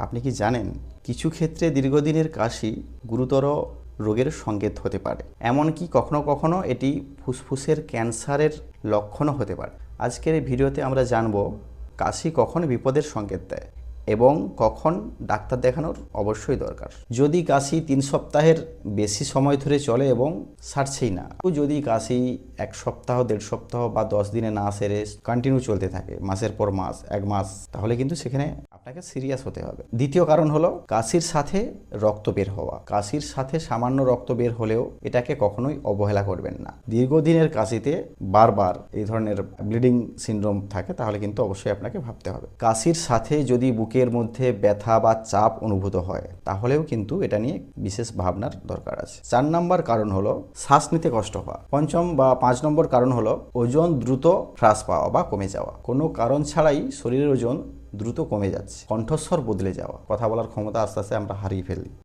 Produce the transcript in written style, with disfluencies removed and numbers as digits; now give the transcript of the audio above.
আপনি কি জানেন কিছু ক্ষেত্রে দীর্ঘদিনের কাশি গুরুতর রোগের সংকেত হতে পারে, এমনকি কখনো কখনো এটি ফুসফুসের ক্যান্সারের লক্ষণও হতে পারে। আজকের এই ভিডিওতে আমরা জানব কাশি কখন বিপদের সংকেত দেয় এবং কখন ডাক্তার দেখানোর অবশ্যই দরকার। যদি কাশি 3 সপ্তাহের বেশি সময় ধরে চলে এবং সারছেই না, যদি কাশি 1 সপ্তাহ 1.5 সপ্তাহ বা 10 দিনে না সেরে কন্টিনিউ চলতে থাকে মাসের পর মাস 1 মাস, তাহলে কিন্তু সেখানে আপনাকে সিরিয়াস হতে হবে। দ্বিতীয় কারণ হলো কাশির সাথে রক্ত বের হওয়া। কাশির সাথে সামান্য রক্ত বের হলেও এটাকে কখনোই অবহেলা করবেন না। দীর্ঘদিনের কাশিতে বারবার এই ধরনের ব্লিডিং সিনড্রোম থাকে তাহলে কিন্তু অবশ্যই আপনাকে ভাবতে হবে। কাশির সাথে যদি বুকের মধ্যে ব্যথা বা চাপ অনুভূত হয় তাহলেও কিন্তু এটা নিয়ে বিশেষ ভাবনার দরকার আছে। 4 নম্বর কারণ হলো শ্বাস নিতে কষ্ট হওয়া। 5ম বা 5 নম্বর কারণ হলো ওজন দ্রুত হ্রাস পাওয়া বা কমে যাওয়া। কোনো কারণ ছাড়াই শরীরের ওজন দ্রুত কমে যাচ্ছে, কণ্ঠস্বর বদলে যাওয়া, কথা বলার ক্ষমতা আস্তে আস্তে আমরা হারিয়ে ফেলি।